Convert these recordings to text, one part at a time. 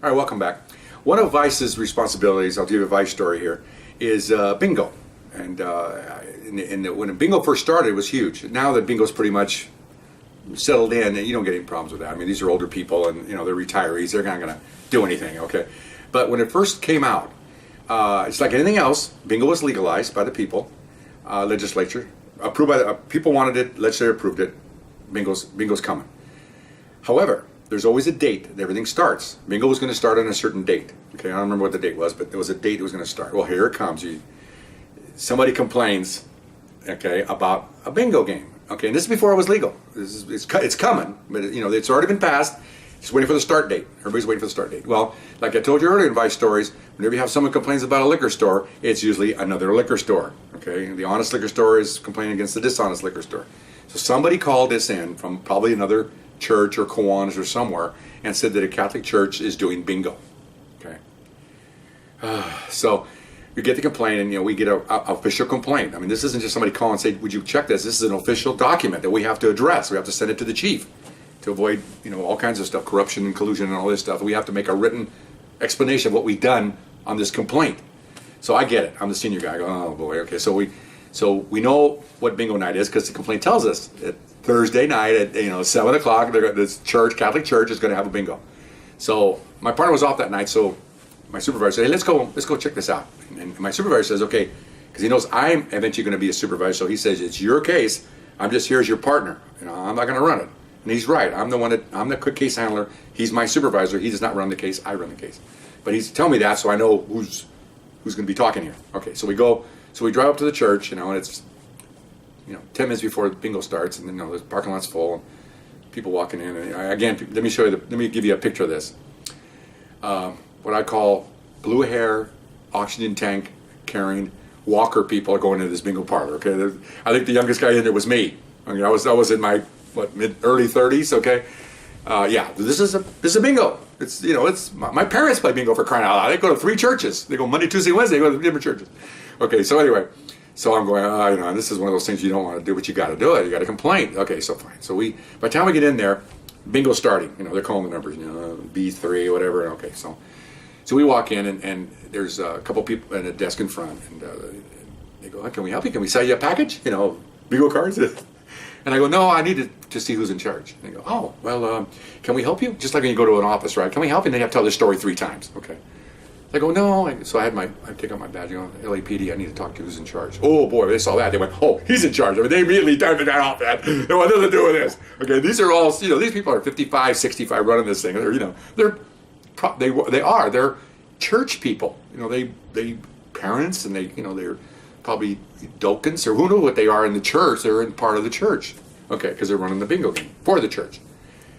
All right, welcome back. One of Vice's responsibilities, I'll give you a Vice story here, is bingo. And when bingo first started, it was huge. Now that bingo's pretty much settled in, you don't get any problems with that. I mean, these are older people, and they're retirees. They're not going to do anything, okay? But when it first came out, it's like anything else. Bingo was legalized by the people, legislature approved by the people wanted it. Legislature approved it. Bingo's coming. However, there's always a date that everything starts. Bingo was going to start on a certain date. Okay, I don't remember what the date was, but there was a date it was going to start. Well, here it comes. Somebody complains, okay, about a bingo game. Okay, and this is before it was legal. It's coming, but it's already been passed. Just waiting for the start date. Everybody's waiting for the start date. Well, like I told you earlier in Vice Stories, whenever you have someone complains about a liquor store, it's usually another liquor store. Okay, the honest liquor store is complaining against the dishonest liquor store. So somebody called this in from probably another church or Kiwanis or somewhere and said that a Catholic church is doing bingo. Okay, so you get the complaint, and we get a official complaint. I mean, this isn't just somebody calling and say, "Would you check this?" This is an official document that we have to address. We have to send it to the chief to avoid all kinds of stuff, corruption and collusion and all this stuff. We have to make a written explanation of what we've done on this complaint. So I get it. I'm the senior guy. I go, oh boy, okay. So we know what bingo night is because the complaint tells us that Thursday night at 7 o'clock, this church, Catholic church, is going to have a bingo. So my partner was off that night, so my supervisor said, hey, let's go check this out. And my supervisor says, okay, because he knows I'm eventually going to be a supervisor, so he says, it's your case. I'm just here as your partner. I'm not going to run it. And he's right. I'm the case handler. He's my supervisor. He does not run the case. I run the case. But he's telling me that so I know who's going to be talking here. Okay, so we drive up to the church, and it's 10 minutes before the bingo starts, and then the parking lot's full, and people walking in. And again, let me give you a picture of this. What I call blue hair, oxygen tank carrying walker people are going into this bingo parlor. Okay, I think the youngest guy in there was me. I mean, I was in my early 30s. Okay, yeah, this is a bingo. It's my parents play bingo, for crying out loud. They go to 3 churches. They go Monday, Tuesday, Wednesday. They go to different churches. Okay, so anyway, so I'm going. This is one of those things you don't want to do, but you got to do it. You got to complain. Okay, so fine. So by the time we get in there, bingo's starting. They're calling the numbers. B3, whatever. Okay, so we walk in, and there's a couple people at a desk in front, and they go, can we help you? Can we sell you a package? Bingo cards? And I go, no, I need to see who's in charge. And they go, oh, well, can we help you? Just like when you go to an office, right? Can we help you? And they have to tell their story 3 times. Okay. I go, no. So I take out my badge. LAPD, I need to talk to who's in charge. Oh, boy, they saw that. They went, oh, he's in charge. I mean, they immediately turned that off. They want nothing to do with this. Okay, these are all, these people are 55, 65 running this thing. They're church people. They parents, and they're probably Dulkins, or who knows what they are in the church. They're in part of the church. Okay, because they're running the bingo game for the church.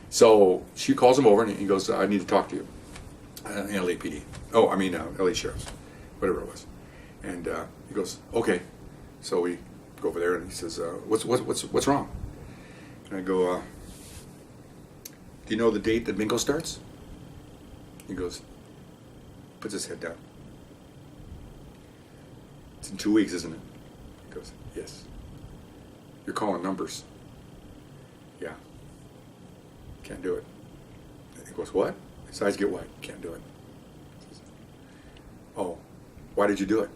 So she calls him over, and he goes, I need to talk to you. LAPD. Oh, I mean, LA Sheriff's, whatever it was. And he goes, okay. So we go over there, and he says, what's wrong? And I go, do you know the date that bingo starts? He goes, puts his head down. It's in 2 weeks, isn't it? He goes, yes. You're calling numbers. Yeah. Can't do it. He goes, what? His eyes get white. Can't do it. Says, oh, why did you do it?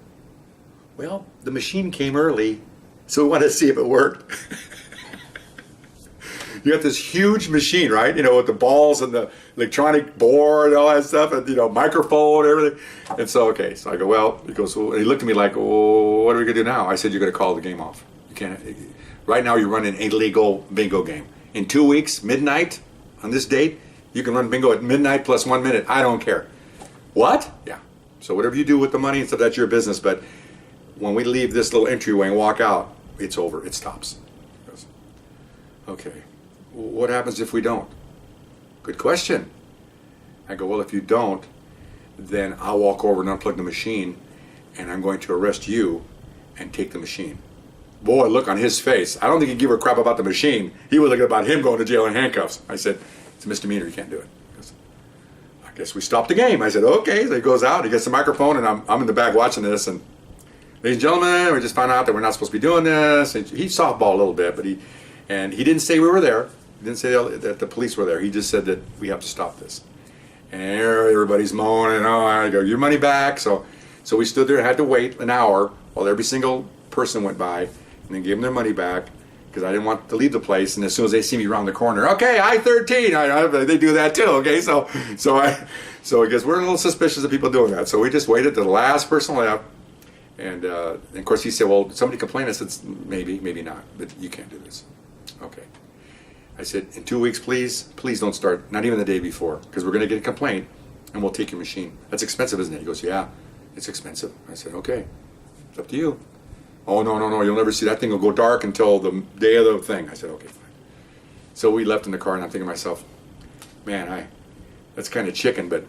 Well, the machine came early, so we wanted to see if it worked. You got this huge machine, right? With the balls and the electronic board and all that stuff, and microphone and everything. And so, okay, so I go, well, he goes, well, and he looked at me like, oh, what are we gonna do now? I said, you're gonna call the game off. You can't. Right now, you're running a legal bingo game. In 2 weeks, midnight, on this date, you can run bingo at midnight plus 1 minute. I don't care. What? Yeah. So whatever you do with the money and stuff, that's your business. But when we leave this little entryway and walk out, it's over. It stops. He goes, okay. What happens if we don't? Good question. I go, well, if you don't, then I'll walk over and unplug the machine, and I'm going to arrest you and take the machine. Boy, look on his face. I don't think he'd give a crap about the machine. He was looking about him going to jail in handcuffs. I said, it's a misdemeanor. You can't do it. He goes, I guess we stopped the game. I said, okay. So he goes out. He gets the microphone, and I'm in the back watching this. And ladies and gentlemen, we just found out that we're not supposed to be doing this. And he softballed a little bit, but he didn't say we were there. He didn't say that the police were there. He just said that we have to stop this. And everybody's moaning, oh, I go, your money back. So we stood there and had to wait an hour while every single person went by, and then gave them their money back, because I didn't want to leave the place. And as soon as they see me around the corner, okay, I-13, they do that too, okay? So I guess we're a little suspicious of people doing that. So we just waited till the last person left. And of course he said, well, did somebody complain? I said, maybe not, but you can't do this. Okay. I said, in 2 weeks, please don't start, not even the day before, because we're going to get a complaint and we'll take your machine. That's expensive, isn't it? He goes, yeah, it's expensive. I said, okay, it's up to you. Oh, no, you'll never see that thing will go dark until the day of the thing. I said, okay, fine. So we left in the car, and I'm thinking to myself, man, that's kind of chicken, but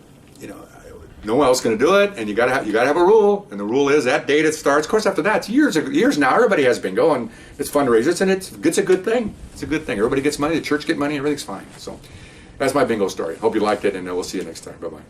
no one else going to do it, and you got to have a rule, and the rule is that date it starts. Of course, after that, it's years now. Everybody has bingo, and it's fundraisers, and it's a good thing. It's a good thing. Everybody gets money. The church get money. Everything's fine. So that's my bingo story. Hope you liked it, and we'll see you next time. Bye bye.